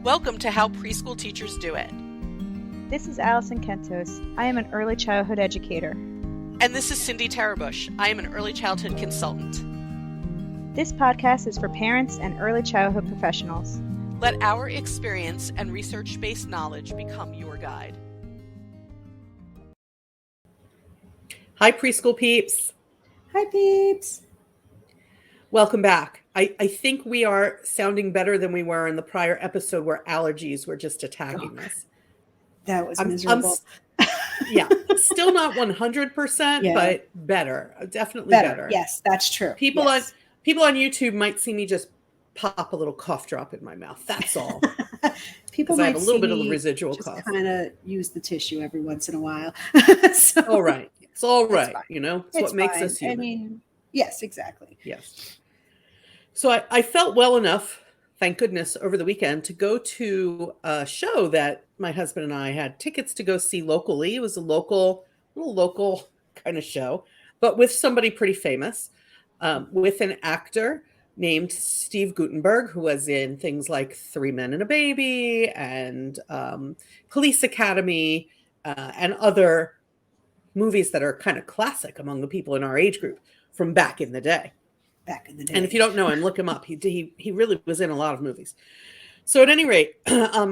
Welcome to How Preschool Teachers Do It. This is Alison Kentos. I am an early childhood educator. And this is Cindy Tarabush. I am an early childhood consultant. This podcast is for parents and early childhood professionals. Let our experience and research-based knowledge become your guide. Hi, preschool peeps. Hi, peeps. Welcome back. I think we are sounding better than we were in the prior episode where allergies were just attacking us. That was miserable. Yeah, still not 100%, but better. Definitely better. Yes, that's true. People on YouTube might see me just pop a little cough drop in my mouth. That's all. People might I have a little bit of a residual cough. Kind of use the tissue every once in a while. So, all right. It's all right. You know, it's what makes us human. I mean, yes, exactly. Yes. So I felt well enough, thank goodness, over the weekend to go to a show that my husband and I had tickets to go see locally. It was a little local kind of show, but with somebody pretty famous, with an actor named Steve Guttenberg, who was in things like Three Men and a Baby and Police Academy and other movies that are kind of classic among the people in our age group from back in the day. And if you don't know him, look him up. He really was in a lot of movies. So at any rate,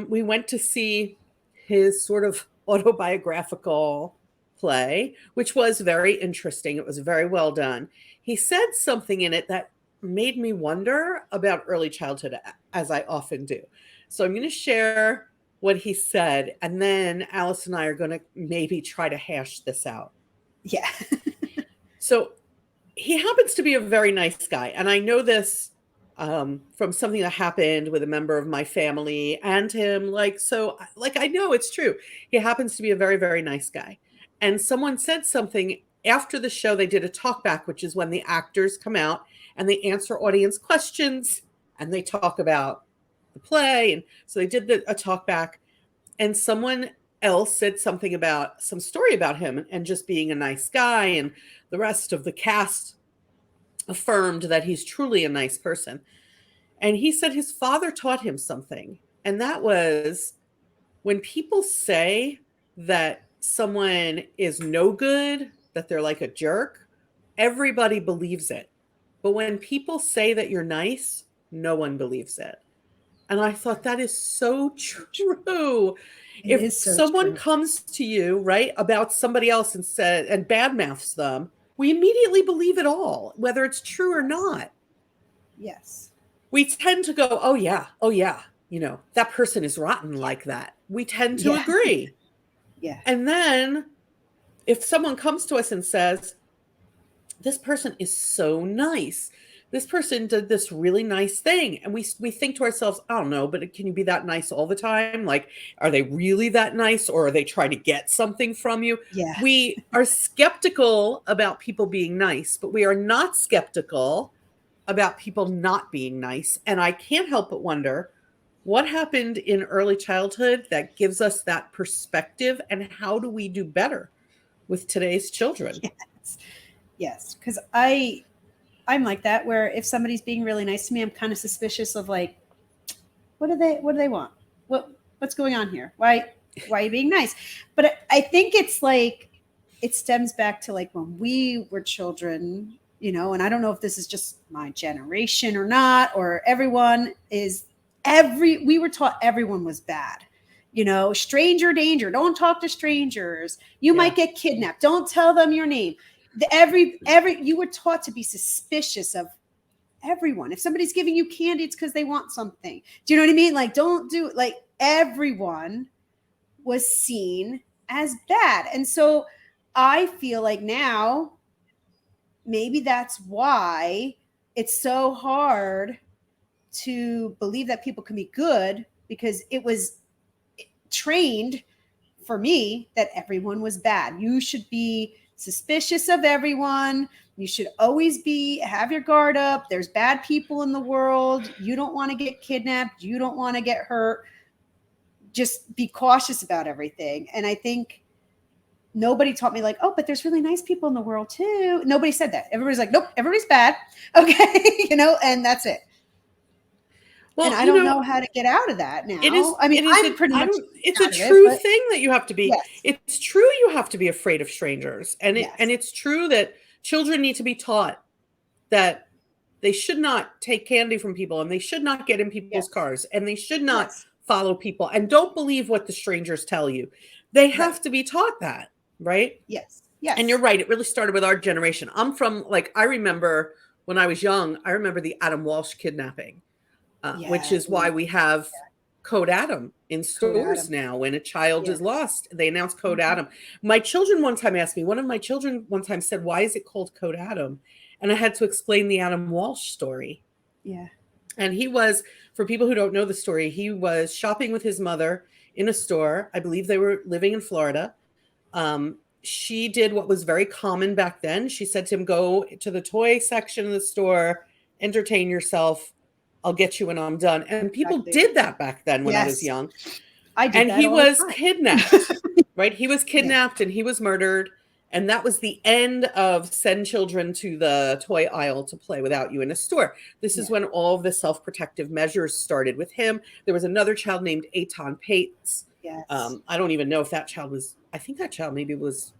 we went to see his sort of autobiographical play, which was very interesting. It was very well done. He said something in it that made me wonder about early childhood, as I often do. So I'm going to share what he said, and then Alice and I are going to maybe try to hash this out. Yeah. So he happens to be a very nice guy. And I know this from something that happened with a member of my family and him. I know it's true. He happens to be a very, very nice guy. And someone said something after the show. They did a talk back, which is when the actors come out and they answer audience questions and they talk about the play. And so they did a talk back, and someone else said something about some story about him and just being a nice guy, and the rest of the cast affirmed that he's truly a nice person. And he said his father taught him something, and that was when people say that someone is no good, that they're like a jerk, everybody believes it. But when people say that you're nice, no one believes it. And I thought that is so true. If someone comes to you, right, about somebody else and badmouths them, we immediately believe it all, whether it's true or not. Yes. We tend to go, oh yeah, you know, that person is rotten like that. We tend to agree. Yeah. And then if someone comes to us and says, this person is so nice, this person did this really nice thing, and we think to ourselves, I don't know, but can you be that nice all the time? Like, are they really that nice, or are they trying to get something from you? Yeah. We are skeptical about people being nice, but we are not skeptical about people not being nice. And I can't help but wonder what happened in early childhood that gives us that perspective, and how do we do better with today's children? Yes, because I'm like that, where if somebody's being really nice to me, I'm kind of suspicious of like, what do they want? What's going on here? Why are you being nice? But I think it's like, it stems back to like when we were children, you know, and I don't know if this is just my generation or not, or we were taught everyone was bad. You know, stranger danger, don't talk to strangers. You might get kidnapped. Don't tell them your name. You were taught to be suspicious of everyone. If somebody's giving you candy, it's because they want something. Do you know what I mean? Like, don't do it. Like, everyone was seen as bad. And so I feel like now maybe that's why it's so hard to believe that people can be good, because it was trained for me that everyone was bad. You should be suspicious of everyone. You should always have your guard up. There's bad people in the world. You don't want to get kidnapped. You don't want to get hurt. Just be cautious about everything. And I think nobody taught me like, oh, but there's really nice people in the world too. Nobody said that. Everybody's like, nope, everybody's bad. Okay. You know, and that's it. Well, and I don't know how to get out of that now. it is. I mean, It is. I'm pretty much It's a out of it, true but thing that you have to be. yes, It's true you have to be afraid of strangers, and yes, it's true that children need to be taught that they should not take candy from people, and they should not get in people's yes, cars, and they should not yes, follow people, and don't believe what the strangers tell you. They right, have to be taught that, right? yes, And you're yes, right. It really started with our generation. I'm from, like, I remember when I was young, I remember the Adam Walsh kidnapping, which yeah, is why we have Code Adam in Code stores Adam, now. When a child is yes, lost, they announce Code mhm, Adam. My children one time asked me, one of my children one time said, "Why is it called Code Adam?" And I had to explain the Adam Walsh story. yeah, And he was, for people who don't know the story, he was shopping with his mother in a store. I believe they were living in Florida. She did what was very common back then. She said to him, "Go to the toy section of the store, entertain yourself. I'll get you when I'm done." And people exactly, did that back then when I was yes, young. I did And that he all the was time. kidnapped, right? He was Yeah, kidnapped and he was murdered. And that was the end of send children to the toy aisle to play without you in a store. This is yeah, when all of the self-protective measures started with him. There was another child named Aton Pates. yes, I don't even know if that child was, I think that child maybe was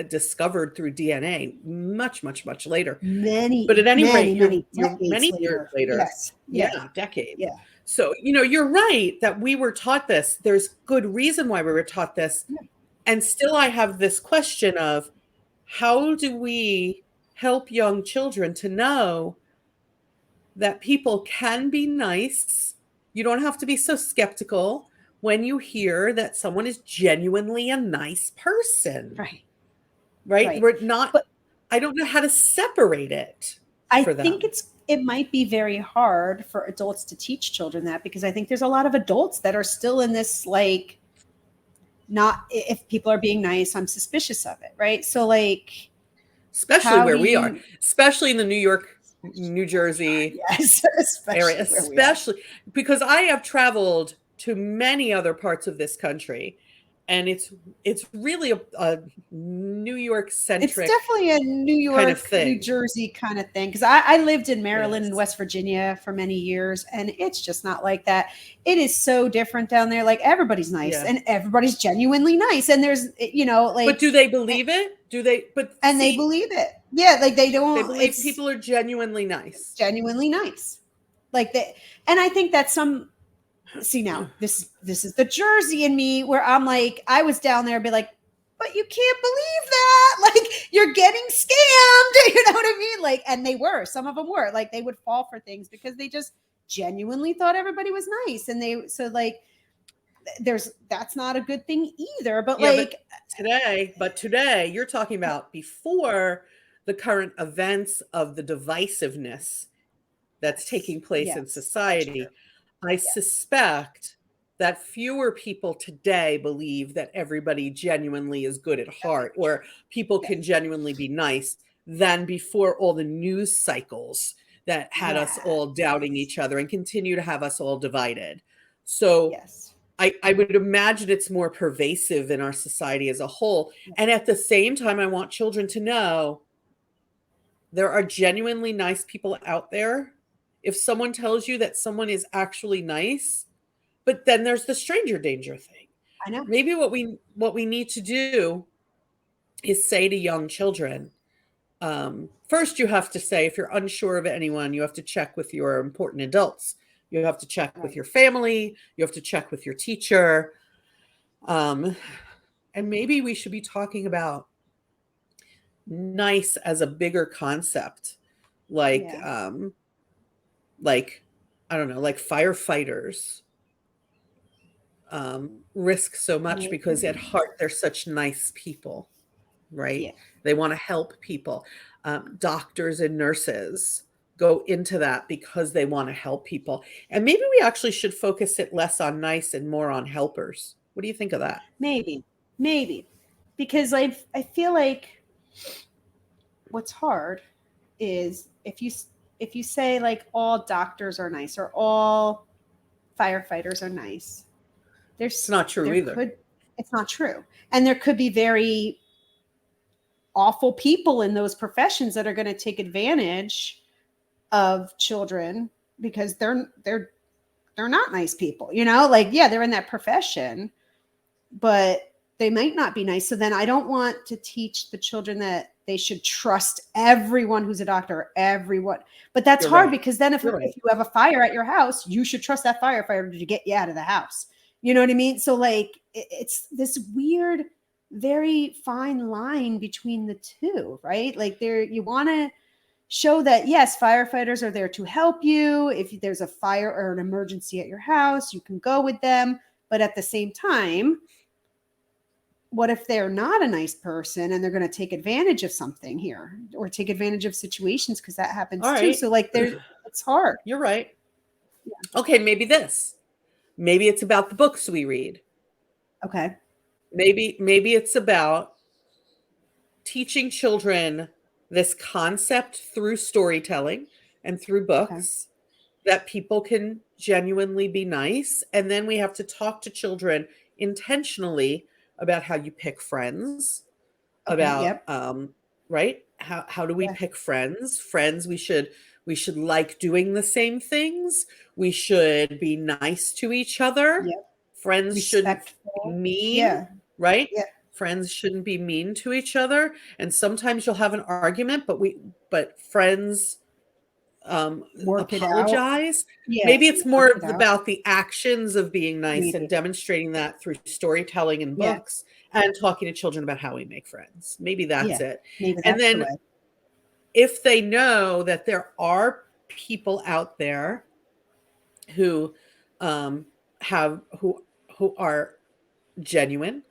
discovered through DNA much, much, much later. But many, at any rate, many, many you're decades many years later. later. Yes, yeah, Yeah, decades. yeah, So, you're right that we were taught this. There's good reason why we were taught this. yeah, And still I have this question of, how do we help young children to know that people can be nice? You don't have to be so skeptical when you hear that someone is genuinely a nice person, right, right? right. We're not, But I don't know how to separate it I for think them. it might be very hard for adults to teach children that, because I think there's a lot of adults that are still in this, like, not, if people are being nice, I'm suspicious of it, right? So, like, Especially how where do we are, you, especially in the New York, New Jersey yes, area, especially where we are. especially because I have traveled to many other parts of this country, and it's really a New York It's centric definitely a New kind of York, New thing. Jersey kind of thing. Because I lived in It Maryland and is. West Virginia for many years, and it's just not like that. It is so different down there. Like, everybody's nice Yeah. and everybody's genuinely nice. And there's, But like, do they believe it? Do they? But and they see, believe it. Yeah, like, they they don't, believe it's people are genuinely nice. genuinely nice. Like, they, and I think that some, see, now this is the Jersey in me, where I'm like, I was down there and be like, but you can't believe that, like, you're getting scammed. You know what I mean? Like, and they were, some of them were, like, they would fall for things because they just genuinely thought everybody was nice. And they, so, like, that's not a good thing either. But, Yeah, like, but today you're talking about before the current events of the divisiveness that's taking place in yes, that's true. society. I Yes, suspect that fewer people today believe that everybody genuinely is good at that's heart, true. or people Yes, can genuinely be nice, than before all the news cycles that had us yeah, all doubting each other and continue to have us all divided. So yes, I would imagine it's more pervasive in our society as a whole. And at the same time, I want children to know there are genuinely nice people out there. If someone tells you that someone is actually nice, but then there's the stranger danger thing. I know. Maybe what we need to do is say to young children, first you have to say, if you're unsure of anyone, you have to check with your important adults. You have to check with Right. your family. You have to check with your teacher. And maybe we should be talking about nice as a bigger concept, like Yeah, like I don't know, like firefighters risk so much because at maybe. heart they're such nice people, right? Yeah, They want to help people. Doctors and nurses go into that because they want to help people. And maybe we actually should focus it less on nice and more on helpers. What do you think of that? maybe, because I feel like what's hard is if you say, like, all doctors are nice or all firefighters are nice, It's not true there either. could, it's not true, and there could be very awful people in those professions that are going to take advantage of children because they're not nice people, you know, like, yeah, they're in that profession, but they might not be nice. So then I don't want to teach the children that they should trust everyone who's a doctor, or everyone. But that's You're hard, right. because then if you have a fire at your house, you should trust that firefighter to get you out of the house. You know what I mean? So like, it's this weird, very fine line between the two, right? Like you want to show that, yes, firefighters are there to help you. If there's a fire or an emergency at your house, you can go with them. But at the same time, what if they're not a nice person and they're going to take advantage of something here, or take advantage of situations? Because that happens too. So like, it's hard. You're right. Yeah. Okay, maybe it's about the books we read. Okay. Maybe it's about teaching children this concept through storytelling and through books, that people can genuinely be nice. And then we have to talk to children intentionally about how you pick friends, about right? How do we pick friends? We should like doing the same things. We should be nice to each other. Friends shouldn't be mean, right? Friends shouldn't be mean to each other. And sometimes you'll have an argument, but friends apologize. Maybe it's more about the actions of being nice and demonstrating that through storytelling and books, and talking to children about how we make friends. Maybe that's it. And then if they know that there are people out there who who are genuine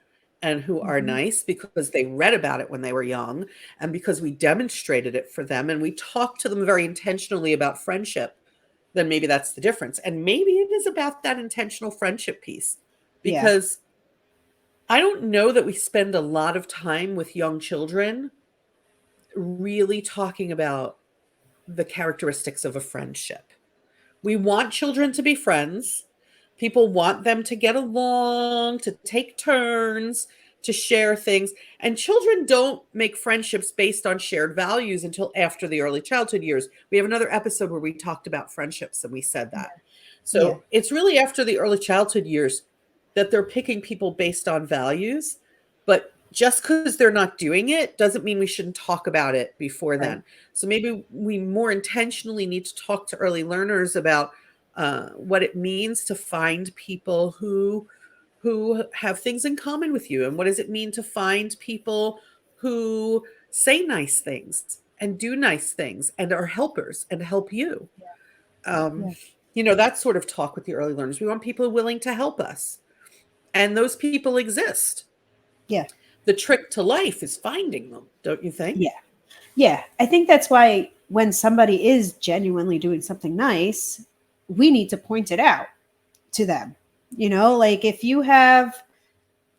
and who are nice because they read about it when they were young, and because we demonstrated it for them, and we talked to them very intentionally about friendship, then maybe that's the difference. And maybe it is about that intentional friendship piece, because I don't know that we spend a lot of time with young children really talking about the characteristics of a friendship. We want children to be friends. People want them to get along, to take turns, to share things. And children don't make friendships based on shared values until after the early childhood years. We have another episode where we talked about friendships and we said that. So it's really after the early childhood years that they're picking people based on values. But just because they're not doing it doesn't mean we shouldn't talk about it before then. So maybe we more intentionally need to talk to early learners about what it means to find people who have things in common with you, and what does it mean to find people who say nice things and do nice things and are helpers and help you. You know, that sort of talk with the early learners. We want people willing to help us, and those people exist. The trick to life is finding them, don't you think? I think that's why when somebody is genuinely doing something nice, we need to point it out to them. You know, like if you have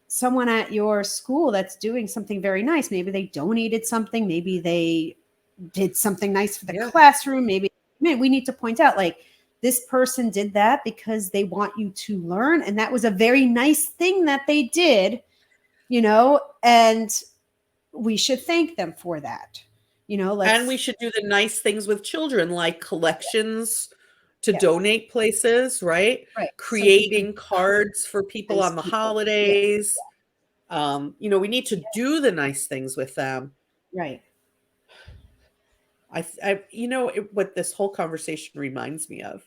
someone at your school that's doing something very nice, maybe they donated something, maybe they did something nice for the classroom, maybe we need to point out, like, this person did that because they want you to learn, and that was a very nice thing that they did, you know, and we should thank them for that. You know, and we should do the nice things with children, like collections to donate places, right? Creating cards for people on the holidays. You know, we need to do the nice things with them. You know what this whole conversation reminds me of?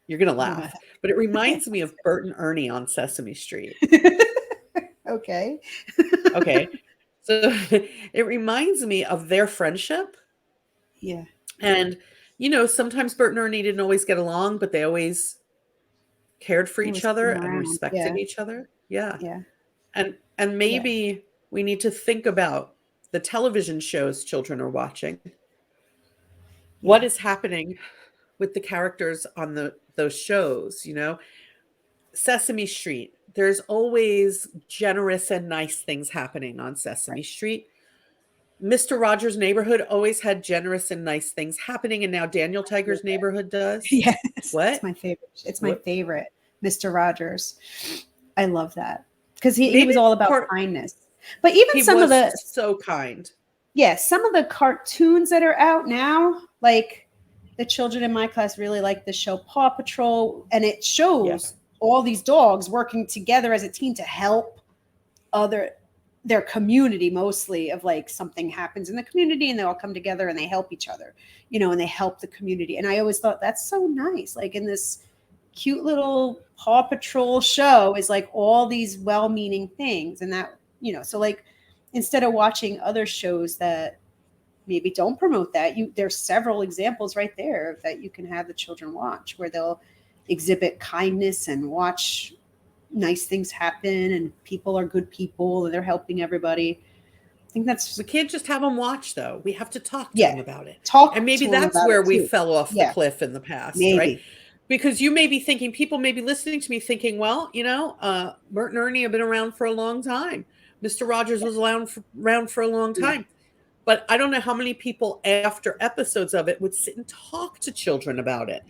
You're going to laugh, but it reminds me of Bert and Ernie on Sesame Street. Okay. So it reminds me of their friendship. And, you know, sometimes Bert and Ernie didn't always get along, but they always cared for each other and respected each other. And maybe we need to think about the television shows children are watching. What is happening with the characters on those shows? You know, Sesame Street, there's always generous and nice things happening on Sesame Street. Mr. Rogers' Neighborhood always had generous and nice things happening, and now Daniel Tiger's Neighborhood does. What? It's my favorite. It's my favorite, Mr. Rogers. I love that because he was all about kindness. But even some of the so kind. Some of the cartoons that are out now, like the children in my class really like the show Paw Patrol, and it shows all these dogs working together as a team to help their community, mostly, of like something happens in the community and they all come together and they help each other, and they help the community. And I always thought that's so nice. Like in this cute little Paw Patrol show is like all these well-meaning things. And that, so like instead of watching other shows that maybe don't promote that, there's several examples right there that you can have the children watch where they'll exhibit kindness and watch nice things happen and people are good people and they're helping everybody. I think we can't just have them watch, though. We have to talk to them about it. And maybe that's where we fell off the cliff in the past, right? Because you may be thinking, people may be listening to me thinking, well, Bert and Ernie have been around for a long time. Mr. Rogers was around for a long time. But I don't know how many people after episodes of it would sit and talk to children about it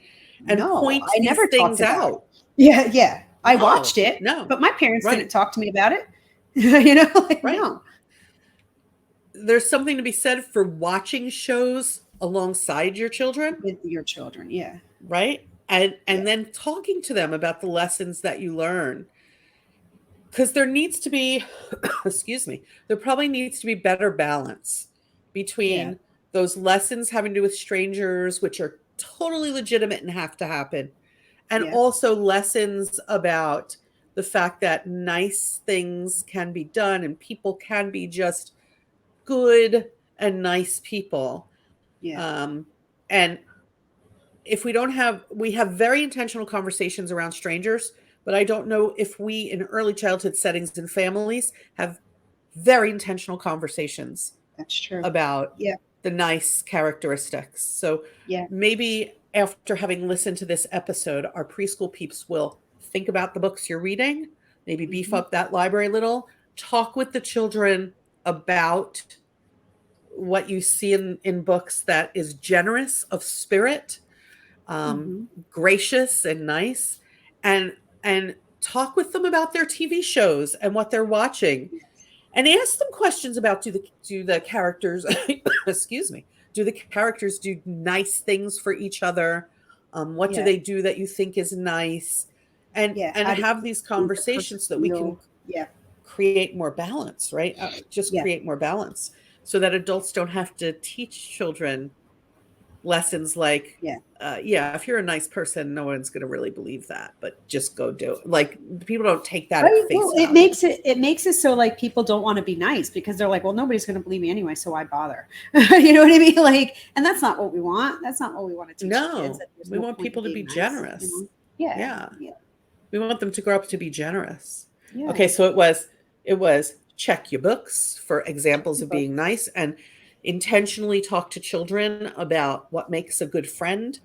and point these things out. Yeah. I watched it, but my parents didn't talk to me about it. No. There's something to be said for watching shows alongside your children. With your children, yeah. Right? And then talking to them about the lessons that you learn. Because there needs to be, there probably needs to be better balance between those lessons having to do with strangers, which are totally legitimate and have to happen. And also lessons about the fact that nice things can be done and people can be just good and nice people. And if we have very intentional conversations around strangers, but I don't know if we in early childhood settings and families have very intentional conversations. That's true. About the nice characteristics. So maybe after having listened to this episode, our preschool peeps will think about the books you're reading, maybe beef up that library a little, talk with the children about what you see in books that is generous of spirit, gracious and nice, and talk with them about their TV shows and what they're watching. And ask them questions about do the characters do the characters do nice things for each other? What do they do that you think is nice? And have these conversations so that we can create more balance, right? Create more balance so that adults don't have to teach children lessons like, if you're a nice person, no one's going to really believe that, but just go do it. Like people don't take that at face value. It makes it so like people don't want to be nice because they're like, well, nobody's going to believe me anyway, so why bother? You know what I mean? Like, and that's not what we want. That's not what we want to teach kids. We want people to be generous. Yeah. We want them to grow up to be generous. Okay, so it was check your books for examples of being nice and intentionally talk to children about what makes a good friend.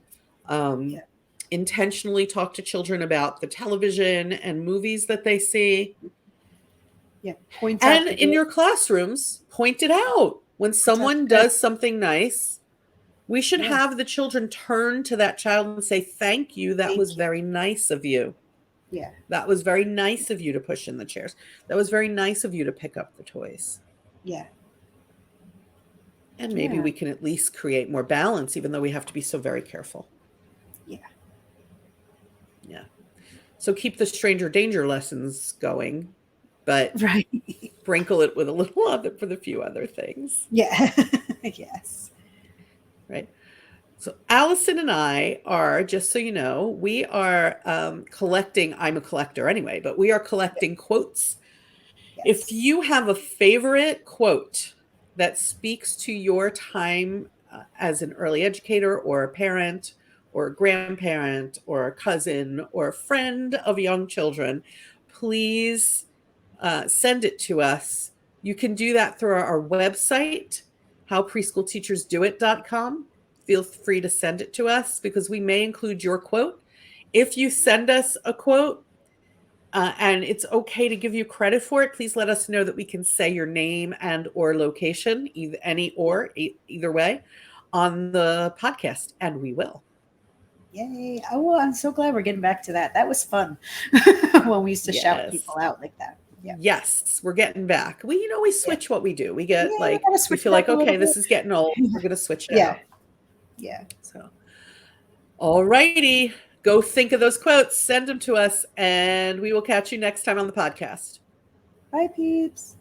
Intentionally talk to children about the television and movies that they see. And in your classrooms, point it out. When someone does something nice, we should have the children turn to that child and say, thank you. That was very nice of you. Yeah. That was very nice of you to push in the chairs. That was very nice of you to pick up the toys. Yeah. And maybe we can at least create more balance, even though we have to be so very careful. Yeah. Yeah. So keep the stranger danger lessons going, but sprinkle it with a little other for the few other things. Yeah. Yes. Right. So Allison and I are, just so you know, we are collecting, I'm a collector anyway, but we are collecting quotes. Yes. If you have a favorite quote that speaks to your time as an early educator or a parent or a grandparent or a cousin or a friend of young children, please send it to us. You can do that through our website, howpreschoolteachersdoit.com. Feel free to send it to us because we may include your quote. If you send us a quote, and it's okay to give you credit for it, please let us know that we can say your name and or location, either way, on the podcast, and we will. Yay. Oh, I'm so glad we're getting back to that. That was fun when we used to shout people out like that. Yeah. Yes, we're getting back. We switch what we do. We get we feel like, okay, this is getting old. We're going to switch it out. Yeah. So, All righty. Go think of those quotes, send them to us, and we will catch you next time on the podcast. Bye, peeps.